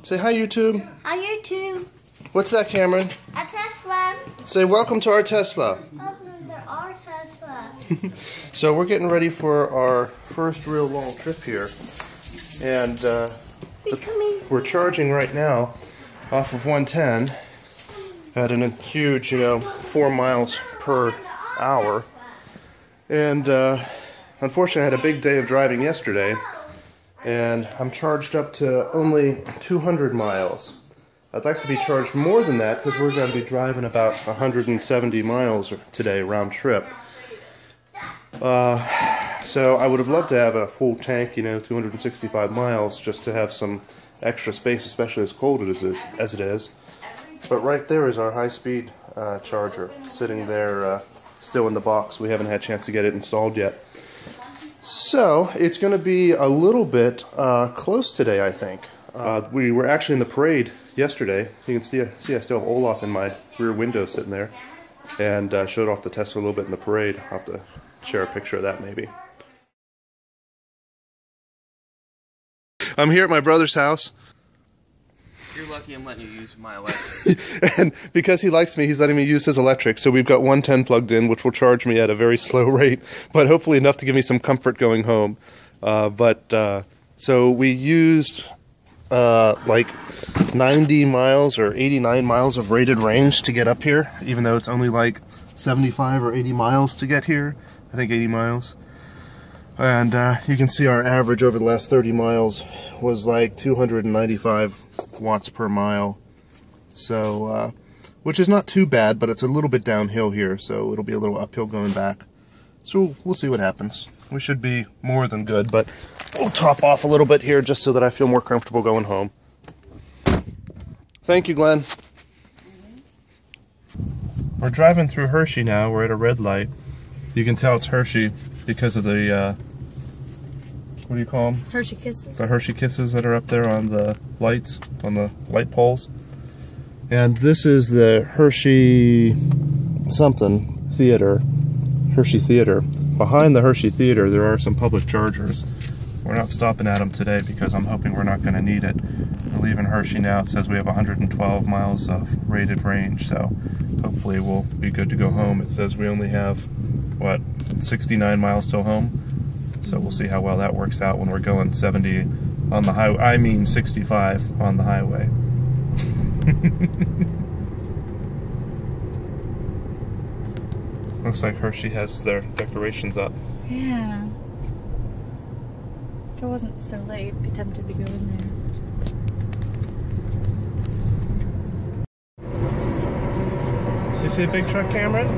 Say hi, YouTube. Hi, YouTube. What's that, Cameron? A Tesla. Say welcome to our Tesla. Welcome to our Tesla. So we're getting ready for our first real long trip here. And we're charging right now off of 110 at a huge, 4 miles per hour. And unfortunately, I had a big day of driving yesterday, and I'm charged up to only 200 miles. I'd like to be charged more than that because we're going to be driving about 170 miles today, round trip. So I would have loved to have a full tank, 265 miles, just to have some extra space, especially as cold as it is. But right there is our high-speed charger, sitting there still in the box. We haven't had a chance to get it installed yet. So it's going to be a little bit close today, I think. We were actually in the parade yesterday. You can see I still have Olaf in my rear window sitting there, and showed off the Tesla a little bit in the parade. I'll have to share a picture of that maybe. I'm here at my brother's house. You're lucky I'm letting you use my electric. And because he likes me, he's letting me use his electric. So we've got 110 plugged in, which will charge me at a very slow rate, but hopefully enough to give me some comfort going home. So we used like 90 miles or 89 miles of rated range to get up here, even though it's only like 75 or 80 miles to get here. I think 80 miles. And you can see our average over the last 30 miles was like 295 watts per mile. So, which is not too bad, but it's a little bit downhill here, so it'll be a little uphill going back. So we'll see what happens. We should be more than good, but we'll top off a little bit here just so that I feel more comfortable going home. Thank you, Glenn. We're driving through Hershey now. We're at a red light. You can tell it's Hershey because of the, what do you call them? Hershey Kisses. The Hershey Kisses that are up there on the lights, on the light poles. And this is the Hershey something theater, Hershey Theater. Behind the Hershey Theater there are some public chargers. We're not stopping at them today because I'm hoping we're not going to need it. We're leaving Hershey now. It says we have 112 miles of rated range, so hopefully we'll be good to go home. It says we only have, what, 69 miles till home? So we'll see how well that works out when we're going 70 on the highway. I mean 65 on the highway. Looks like Hershey has their decorations up. Yeah. If it wasn't so late, I'd be tempted to go in there. You see the big truck, Cameron?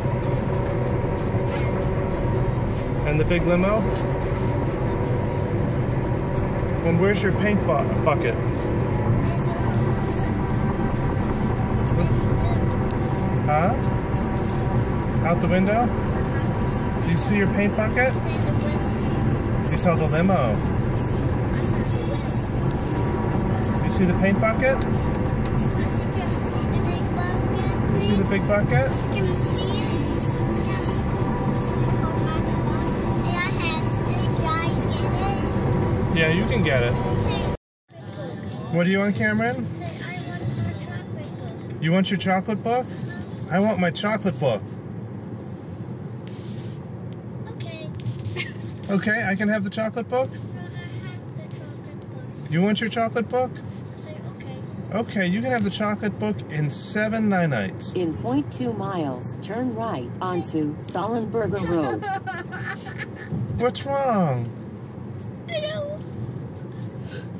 And the big limo? And where's your paint bucket? Huh? Out the window? Do you see your paint bucket? You saw the limo. You see the paint bucket? You see the big bucket? Yeah, you can get it. What do you want, Cameron? I want my chocolate book. You want your chocolate book? I want my chocolate book. Okay. Okay, I can have the chocolate book? I have the chocolate book. You want your chocolate book? Say okay. Okay, you can have the chocolate book in 7 nanites. In 0.2 miles, turn right onto Sollenberger Road. What's wrong? I don't.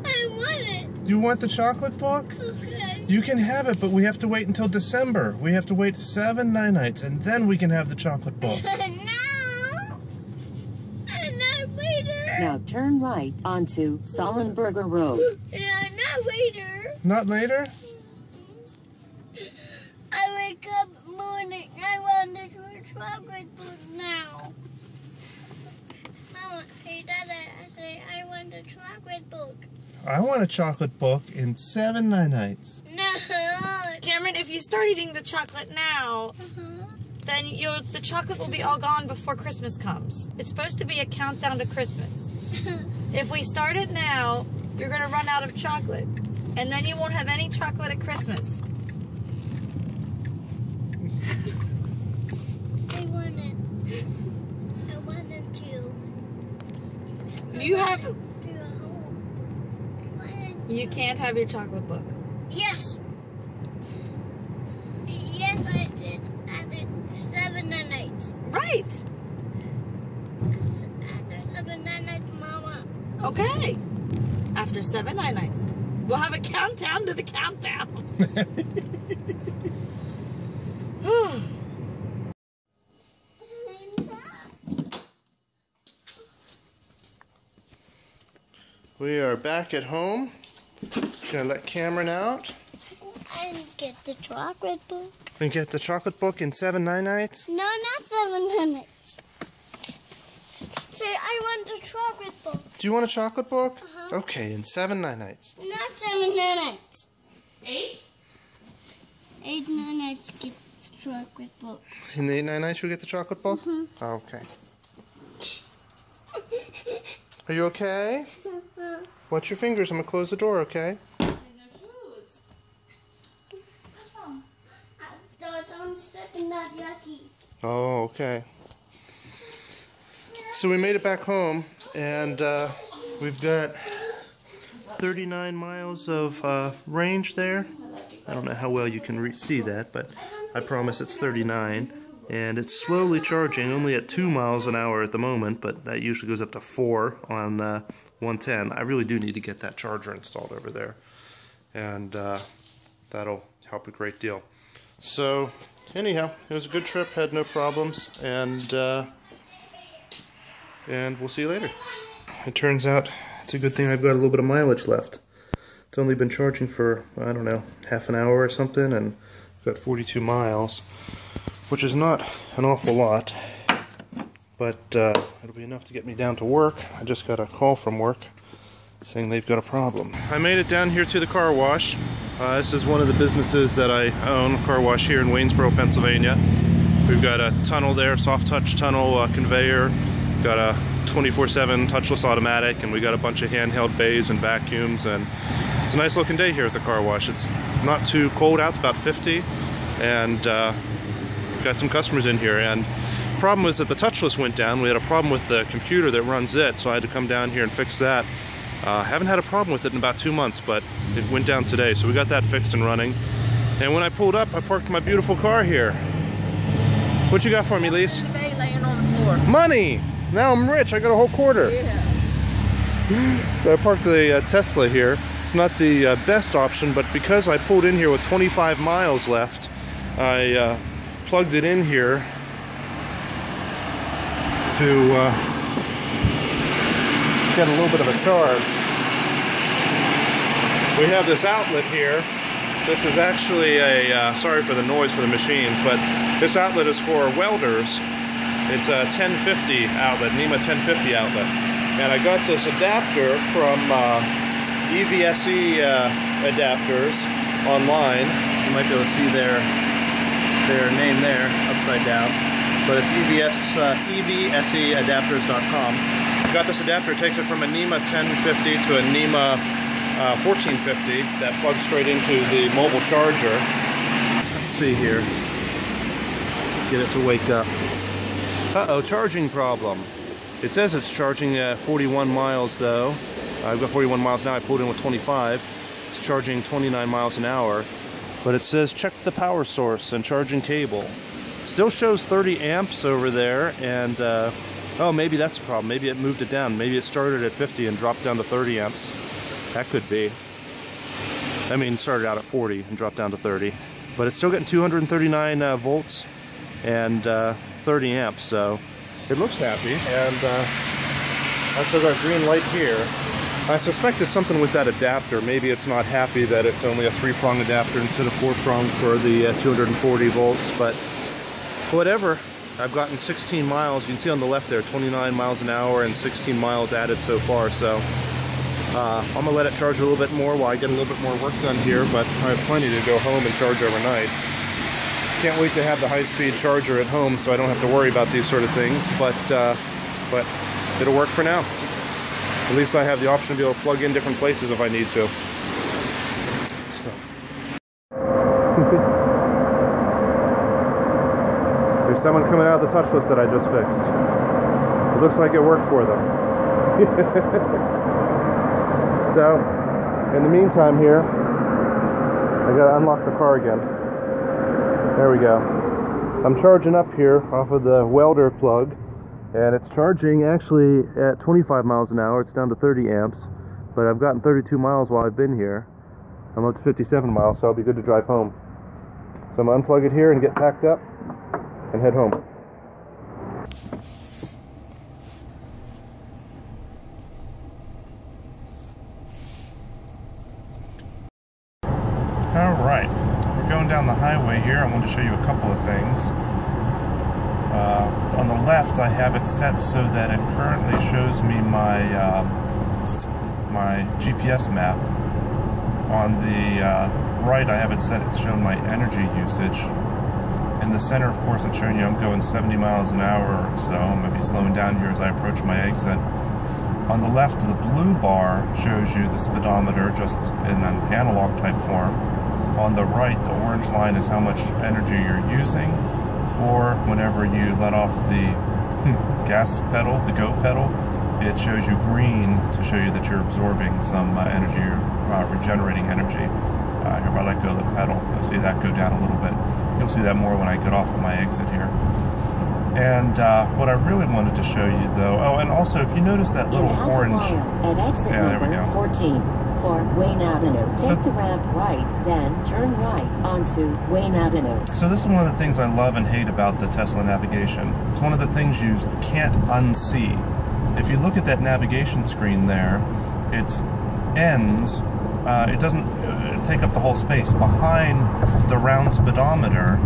I want it. You want the chocolate book? Okay. You can have it, but we have to wait until December. We have to wait 7 nanites, and then we can have the chocolate book. No. I'm not later. Now turn right onto Sollenberger Road. No, not later. Not later? I wake up morning. I want the chocolate book now. Hey, Dada, I say I want the chocolate book. I want a chocolate book in 7 nanites. No. Cameron, if you start eating the chocolate now, then the chocolate will be all gone before Christmas comes. It's supposed to be a countdown to Christmas. If we start it now, you're going to run out of chocolate. And then you won't have any chocolate at Christmas. I wanted to. You have. Do a whole. You can't have your chocolate book. Yes. Yes, I did. After 7 nights. Right. After 7 nights, Mama. Okay. After 7 nights. We'll have a countdown to the countdown. We are back at home. Gonna let Cameron out. And get the chocolate book. And get the chocolate book in 7 nights. No, not 7 nights. Say, I want the chocolate book. Do you want a chocolate book? Uh-huh. Okay, in 7 nights. Not 7 nights. 8? 8 nights get the chocolate book. In the 8 nights you get the chocolate book? Mm-hmm. Okay. Are you okay? Watch your fingers. I'm gonna close the door, okay? Don't step in that yucky. Oh, okay. So we made it back home, and we've got 39 miles of range there. I don't know how well you can see that, but I promise it's 39. And it's slowly charging, only at 2 miles an hour at the moment, but that usually goes up to 4 on 110. I really do need to get that charger installed over there, and that'll help a great deal. So anyhow, it was a good trip, had no problems, and we'll see you later. It turns out it's a good thing I've got a little bit of mileage left. It's only been charging for, I don't know, half an hour or something, and I've got 42 miles, which is not an awful lot, but it'll be enough to get me down to work. I just got a call from work saying they've got a problem. I made it down here to the car wash. This is one of the businesses that I own, a car wash here in Waynesboro, Pennsylvania. We've got a tunnel there, soft touch tunnel conveyor, got a 24/7 touchless automatic, and we got a bunch of handheld bays and vacuums, and it's a nice looking day here at the car wash. It's not too cold out, it's about 50, and got some customers in here. And the problem was that the touchless went down. We had a problem with the computer that runs it, so I had to come down here and fix that. Haven't had a problem with it in about 2 months, but it went down today, so we got that fixed and running. And when I pulled up, I parked my beautiful car here. What you got for me, Lise? eBay laying on the floor. Money! Now I'm rich, I got a whole quarter. Yeah. So I parked the Tesla here. It's not the best option, but because I pulled in here with 25 miles left, I plugged it in here to get a little bit of a charge. We have this outlet here. This is actually a, sorry for the noise for the machines, but this outlet is for welders. It's a 1050 outlet, NEMA 1050 outlet. And I got this adapter from EVSE adapters online. You might be able to see their name there, upside down. But it's EVSEadapters.com. Got this adapter, takes it from a NEMA 1050 to a NEMA 1450 that plugs straight into the mobile charger. Let's see here. Get it to wake up. Uh-oh, charging problem. It says it's charging at 41 miles though. I've got 41 miles now, I pulled in with 25. It's charging 29 miles an hour. But it says check the power source and charging cable. Still shows 30 amps over there, and oh, maybe that's the problem. Maybe it moved it down. Maybe it started at 50 and dropped down to 30 amps. That could be. I mean, started out at 40 and dropped down to 30. But it's still getting 239 volts and 30 amps, so it looks happy. And I still got green light here. I suspect it's something with that adapter. Maybe it's not happy that it's only a 3-prong adapter instead of 4-prong for the 240 volts, but whatever. I've gotten 16 miles. You can see on the left there, 29 miles an hour and 16 miles added so far. So I'm gonna let it charge a little bit more while I get a little bit more work done here, but I have plenty to go home and charge overnight. Can't wait to have the high-speed charger at home so I don't have to worry about these sort of things, but it'll work for now. At least I have the option to be able to plug in different places if I need to. touchless that I just fixed. It looks like it worked for them. So, in the meantime here, I gotta unlock the car again. There we go. I'm charging up here off of the welder plug, and it's charging actually at 25 miles an hour. It's down to 30 amps, but I've gotten 32 miles while I've been here. I'm up to 57 miles, so I'll be good to drive home. So I'm gonna unplug it here and get packed up and head home. Alright, we're going down the highway here. I want to show you a couple of things. On the left, I have it set so that it currently shows me my my GPS map. On the right, I have it set to show my energy usage. In the center, of course, it's showing you I'm going 70 miles an hour or so. I'm going to be slowing down here as I approach my exit. On the left, the blue bar shows you the speedometer just in an analog type form. On the right, the orange line is how much energy you're using, or whenever you let off the gas pedal, the go pedal, it shows you green to show you that you're absorbing some energy, regenerating energy. If I let go of the pedal, you'll see that go down a little bit. You'll see that more when I get off of my exit here. And what I really wanted to show you, though, oh, and also if you notice that little orange, at exit number 14 for Wayne Avenue. Take the ramp right, then turn right onto Wayne Avenue. So this is one of the things I love and hate about the Tesla navigation. It's one of the things you can't unsee. If you look at that navigation screen there, it ends. It doesn't take up the whole space behind the round speedometer.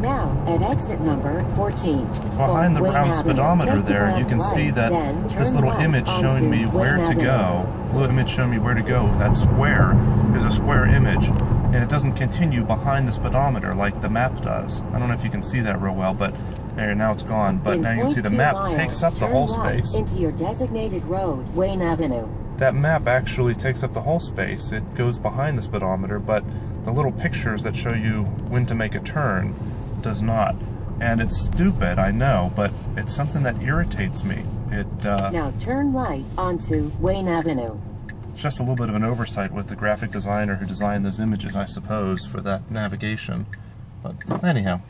Now, at exit number 14. Behind the round speedometer there, you can see that this little image showing me where to go. The little image showing me where to go. That square is a square image, and it doesn't continue behind the speedometer like the map does. I don't know if you can see that real well, but there, now it's gone. But now you can see the map takes up the whole space. Into your designated road, Wayne Avenue. That map actually takes up the whole space. It goes behind the speedometer, but the little pictures that show you when to make a turn does not. And it's stupid, I know, but it's something that irritates me. Now turn right onto Wayne Avenue. It's just a little bit of an oversight with the graphic designer who designed those images, I suppose, for that navigation. But anyhow.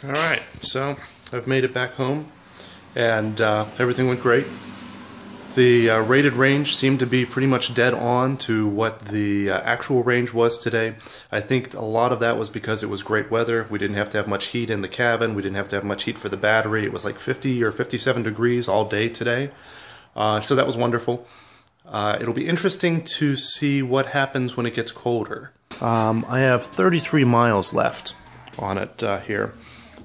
Alright, so I've made it back home, and everything went great. The rated range seemed to be pretty much dead on to what the actual range was today. I think a lot of that was because it was great weather. We didn't have to have much heat in the cabin. We didn't have to have much heat for the battery. It was like 50 or 57 degrees all day today. So that was wonderful. It'll be interesting to see what happens when it gets colder. I have 33 miles left on it here.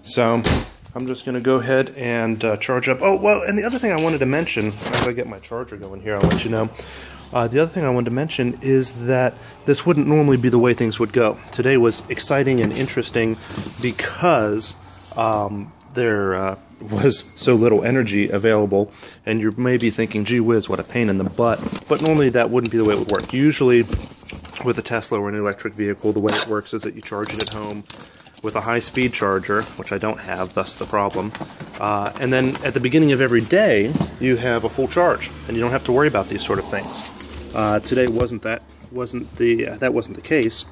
So I'm just going to go ahead and charge up. Oh, well, and the other thing I wanted to mention, as I get my charger going here, I'll let you know. The other thing I wanted to mention is that this wouldn't normally be the way things would go. Today was exciting and interesting because there was so little energy available, and you may be thinking, gee whiz, what a pain in the butt. But normally that wouldn't be the way it would work. Usually with a Tesla or an electric vehicle, the way it works is that you charge it at home with a high-speed charger, which I don't have, thus the problem. And then at the beginning of every day, you have a full charge, and you don't have to worry about these sort of things. Today that wasn't the case.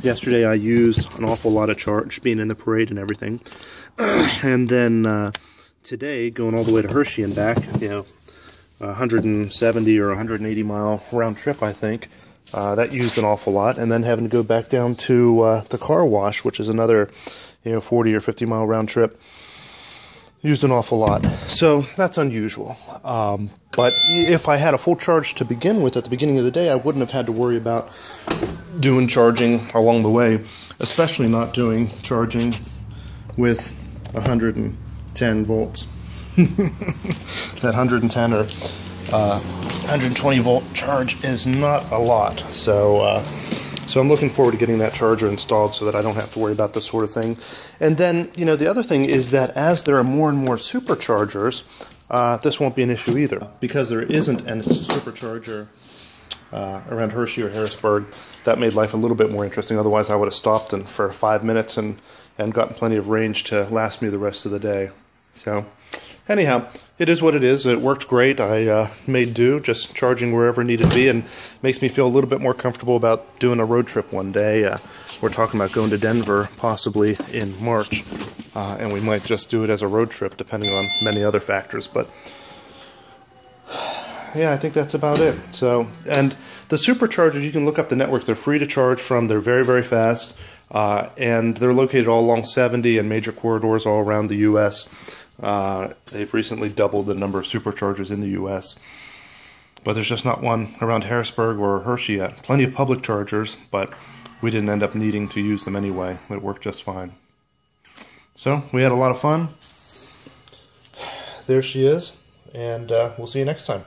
Yesterday I used an awful lot of charge, being in the parade and everything. And then today, going all the way to Hershey and back, 170 or 180 mile round trip, I think. That used an awful lot, and then having to go back down to the car wash, which is another 40 or 50 mile round trip, used an awful lot. So that's unusual. But if I had a full charge to begin with at the beginning of the day, I wouldn't have had to worry about doing charging along the way, especially not doing charging with 110 volts. That 110 or 120 volt charge is not a lot, so so I'm looking forward to getting that charger installed so that I don't have to worry about this sort of thing. And then, you know, the other thing is that as there are more and more superchargers, this won't be an issue either. Because there isn't a supercharger around Hershey or Harrisburg, that made life a little bit more interesting. Otherwise, I would have stopped for 5 minutes and gotten plenty of range to last me the rest of the day. So, anyhow, it is what it is. It worked great. I made do, just charging wherever needed to be, and makes me feel a little bit more comfortable about doing a road trip one day. We're talking about going to Denver possibly in March, and we might just do it as a road trip depending on many other factors. But yeah, I think that's about it. So, and the superchargers, you can look up the network. They're free to charge from. They're very, very fast, and they're located all along 70 and major corridors all around the U.S. They've recently doubled the number of superchargers in the U.S., but there's just not one around Harrisburg or Hershey yet. Plenty of public chargers, but we didn't end up needing to use them anyway. It worked just fine. So we had a lot of fun. There she is, and we'll see you next time.